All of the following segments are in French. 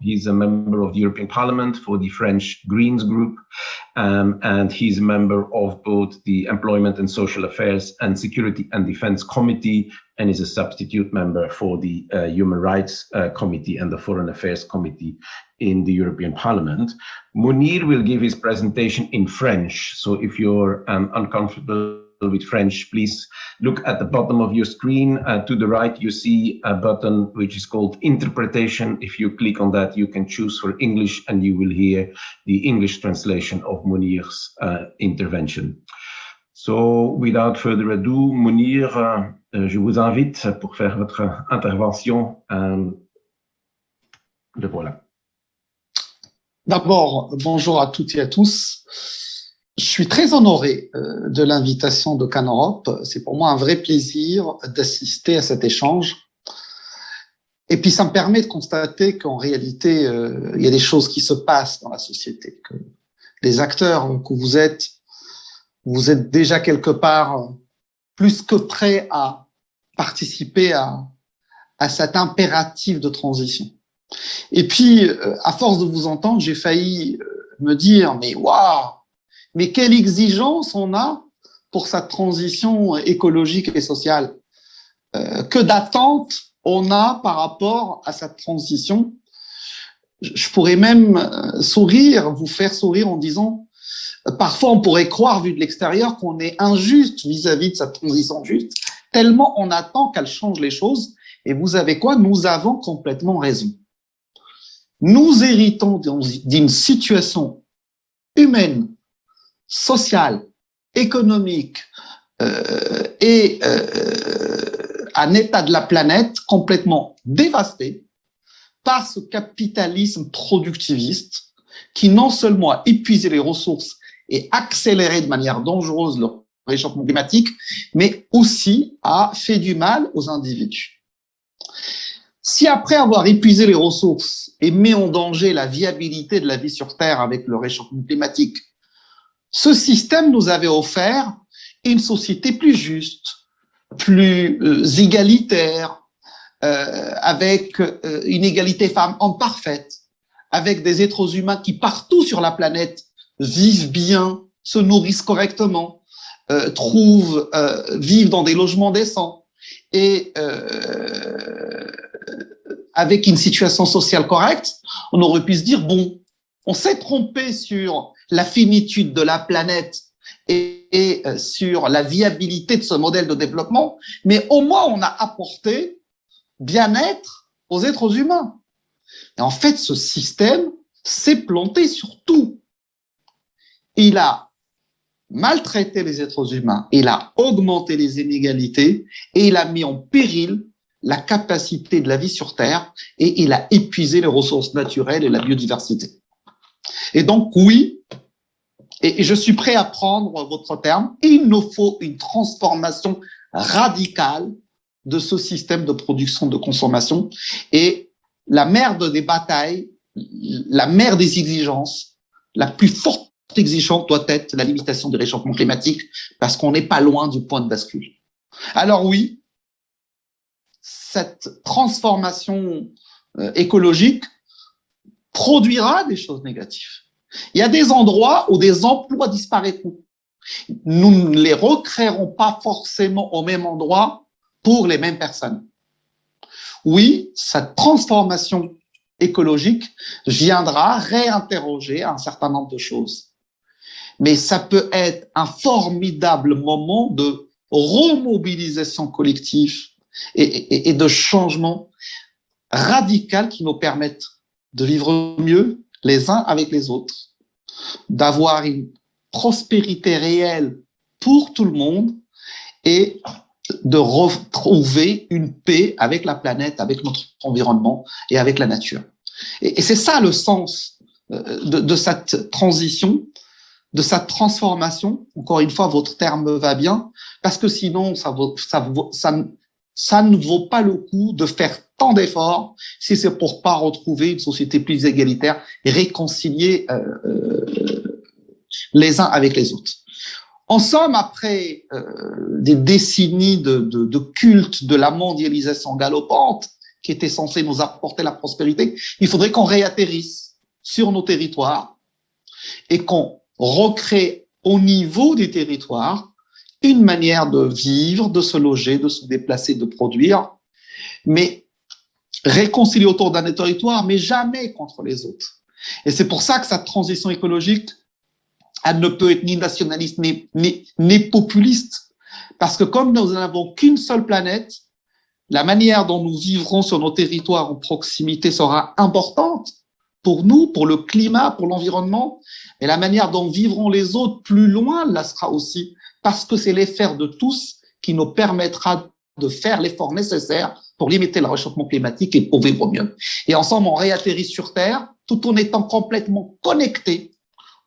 He's a member of the European Parliament for the French Greens group, and he's a member of both the Employment and Social Affairs and Security and Defense Committee, and is a substitute member for the Human Rights Committee and the Foreign Affairs Committee in the European Parliament. Mounir will give his presentation in French, so if you're uncomfortable with French, please look at the bottom of your screen. To the right, you see a button which is called Interpretation. If you click on that, you can choose for English, and you will hear the English translation of Mounir's intervention. So, without further ado, Mounir, je vous invite pour faire votre intervention. Le voilà. D'abord, bonjour à toutes et à tous. Je suis très honoré de l'invitation de CAN Europe. C'est pour moi un vrai plaisir d'assister à cet échange. Et puis, ça me permet de constater qu'en réalité, il y a des choses qui se passent dans la société, que les acteurs que vous êtes déjà quelque part plus que prêts à participer à cet impératif de transition. Et puis, à force de vous entendre, j'ai failli me dire, mais waouh, mais quelle exigence on a pour cette transition écologique et sociale. Que d'attentes on a par rapport à cette transition. Je pourrais même vous faire sourire en disant, parfois on pourrait croire, vu de l'extérieur, qu'on est injuste vis-à-vis de cette transition juste, tellement on attend qu'elle change les choses. Et vous savez quoi? Nous avons complètement raison. Nous héritons d'une situation humaine, sociale, économique et un état de la planète complètement dévasté par ce capitalisme productiviste qui non seulement a épuisé les ressources et accéléré de manière dangereuse le réchauffement climatique, mais aussi a fait du mal aux individus. Si après avoir épuisé les ressources et mis en danger la viabilité de la vie sur Terre avec le réchauffement climatique, ce système nous avait offert une société plus juste, plus égalitaire, avec une égalité femmes-hommes parfaite, avec des êtres humains qui partout sur la planète vivent bien, se nourrissent correctement, vivent dans des logements décents et avec une situation sociale correcte. On aurait pu se dire, bon, on s'est trompé sur la finitude de la planète et sur la viabilité de ce modèle de développement, mais au moins on a apporté bien-être aux êtres humains. Et en fait, ce système s'est planté sur tout. Il a maltraité les êtres humains, il a augmenté les inégalités et il a mis en péril la capacité de la vie sur Terre et il a épuisé les ressources naturelles et la biodiversité. Et donc, oui, et je suis prêt à prendre votre terme, il nous faut une transformation radicale de ce système de production, de consommation. Et la mère des batailles, la mère des exigences, la plus forte exigence doit être la limitation du réchauffement climatique, parce qu'on n'est pas loin du point de bascule. Alors oui, cette transformation écologique produira des choses négatives. Il y a des endroits où des emplois disparaîtront. Nous ne les recréerons pas forcément au même endroit pour les mêmes personnes. Oui, cette transformation écologique viendra réinterroger un certain nombre de choses. Mais ça peut être un formidable moment de remobilisation collective et de changement radical qui nous permettent de vivre mieux les uns avec les autres, d'avoir une prospérité réelle pour tout le monde et de retrouver une paix avec la planète, avec notre environnement et avec la nature. Et c'est ça le sens de cette transition, de cette transformation. Encore une fois, votre terme va bien, parce que sinon, ça ne vaut pas le coup de faire tant d'efforts si c'est pour pas retrouver une société plus égalitaire et réconcilier les uns avec les autres. En somme, après des décennies de culte de la mondialisation galopante qui était censé nous apporter la prospérité, il faudrait qu'on réatterrisse sur nos territoires et qu'on recrée au niveau des territoires une manière de vivre, de se loger, de se déplacer, de produire, mais réconcilier autour d'un territoire, mais jamais contre les autres. Et c'est pour ça que cette transition écologique, elle ne peut être ni nationaliste ni populiste, parce que comme nous n'avons qu'une seule planète, la manière dont nous vivrons sur nos territoires en proximité sera importante pour nous, pour le climat, pour l'environnement, et la manière dont vivront les autres plus loin la sera aussi, parce que c'est l'effort de tous qui nous permettra de faire l'effort nécessaire pour limiter le réchauffement climatique et pour vivre mieux. Et ensemble, on réatterrit sur Terre tout en étant complètement connectés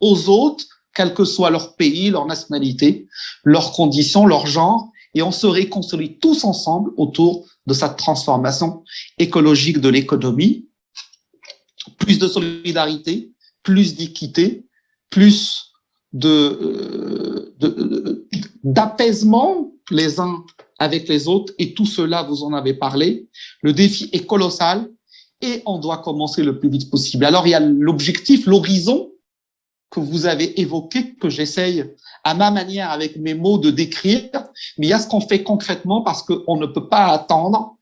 aux autres, quel que soit leur pays, leur nationalité, leurs conditions, leur genre, et on se réconcilie tous ensemble autour de cette transformation écologique de l'économie. Plus de solidarité, plus d'équité, plus d'apaisement les uns avec les autres, et tout cela, vous en avez parlé. Le défi est colossal et on doit commencer le plus vite possible. Alors, il y a l'objectif, l'horizon que vous avez évoqué, que j'essaye à ma manière, avec mes mots, de décrire, mais il y a ce qu'on fait concrètement parce qu'on ne peut pas attendre.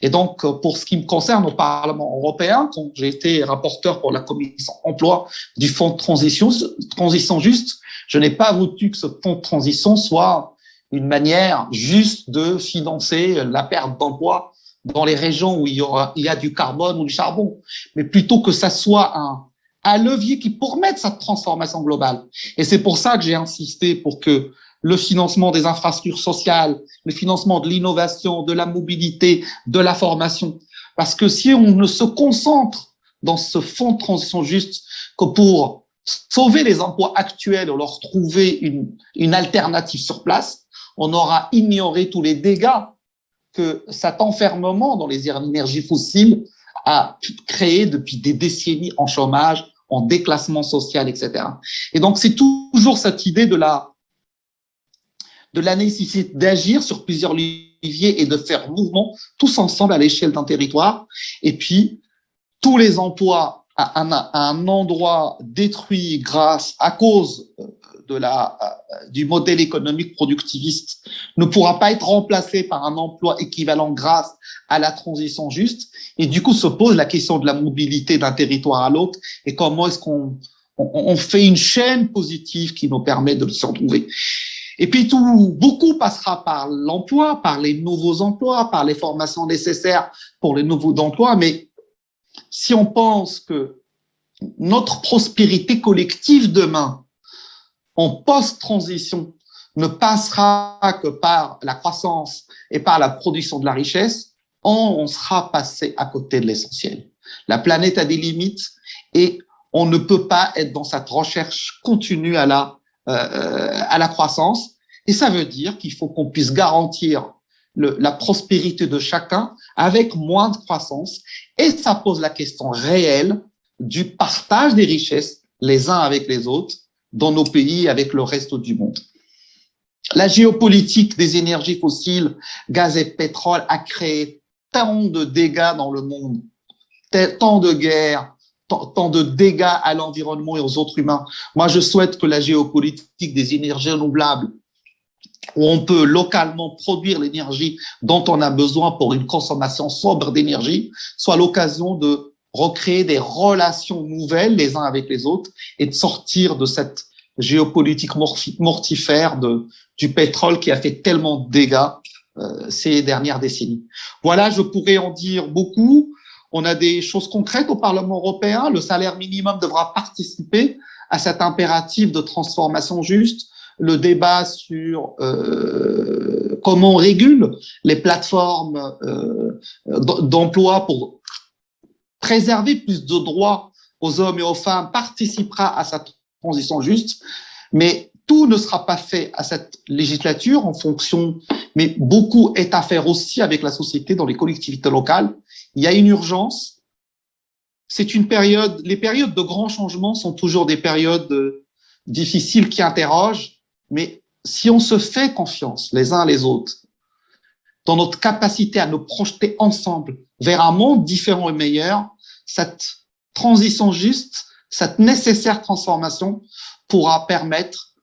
Et donc, pour ce qui me concerne au Parlement européen, quand j'ai été rapporteur pour la commission emploi du fonds de transition juste, je n'ai pas voulu que ce fonds de transition soit une manière juste de financer la perte d'emploi dans les régions où il y a du carbone ou du charbon, mais plutôt que ça soit un levier qui permette cette transformation globale. Et c'est pour ça que j'ai insisté pour que le financement des infrastructures sociales, le financement de l'innovation, de la mobilité, de la formation. Parce que si on ne se concentre dans ce fonds de transition juste que pour sauver les emplois actuels ou leur trouver une alternative sur place, on aura ignoré tous les dégâts que cet enfermement dans les énergies fossiles a créé depuis des décennies en chômage, en déclassement social, etc. Et donc, c'est toujours cette idée de la nécessité d'agir sur plusieurs leviers et de faire mouvement tous ensemble à l'échelle d'un territoire. Et puis, tous les emplois à un endroit détruit à cause du modèle économique productiviste ne pourra pas être remplacé par un emploi équivalent grâce à la transition juste. Et du coup, se pose la question de la mobilité d'un territoire à l'autre et comment est-ce qu'on fait une chaîne positive qui nous permet de se retrouver. Et puis beaucoup passera par l'emploi, par les nouveaux emplois, par les formations nécessaires pour les nouveaux emplois. Mais si on pense que notre prospérité collective demain, en post-transition, ne passera que par la croissance et par la production de la richesse, on sera passé à côté de l'essentiel. La planète a des limites et on ne peut pas être dans cette recherche continue à la croissance. Et ça veut dire qu'il faut qu'on puisse garantir la prospérité de chacun avec moins de croissance. Et ça pose la question réelle du partage des richesses les uns avec les autres dans nos pays et avec le reste du monde. La géopolitique des énergies fossiles, gaz et pétrole a créé tant de dégâts dans le monde, tant de guerres, tant de dégâts à l'environnement et aux autres humains. Moi, je souhaite que la géopolitique des énergies renouvelables, où on peut localement produire l'énergie dont on a besoin pour une consommation sobre d'énergie, soit l'occasion de recréer des relations nouvelles les uns avec les autres et de sortir de cette géopolitique mortifère du pétrole qui a fait tellement de dégâts ces dernières décennies. Voilà, je pourrais en dire beaucoup. On a des choses concrètes au Parlement européen. Le salaire minimum devra participer à cet impératif de transformation juste. Le débat sur comment on régule les plateformes d'emploi pour préserver plus de droits aux hommes et aux femmes participera à cette transition juste. Mais tout ne sera pas fait à cette législature en fonction, mais beaucoup est à faire aussi avec la société dans les collectivités locales. Il y a une urgence. C'est une période, les périodes de grands changements sont toujours des périodes difficiles qui interrogent, mais si on se fait confiance les uns les autres, dans notre capacité à nous projeter ensemble vers un monde différent et meilleur, cette transition juste, cette nécessaire transformation pourra permettre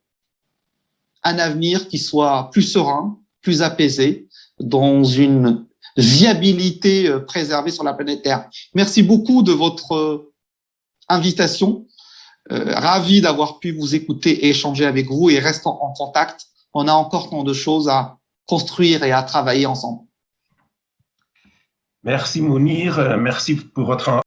un avenir qui soit plus serein, plus apaisé, dans une viabilité préservée sur la planète Terre. Merci beaucoup de votre invitation. Ravi d'avoir pu vous écouter et échanger avec vous et restons en contact. On a encore tant de choses à construire et à travailler ensemble. Merci Mounir, merci pour votre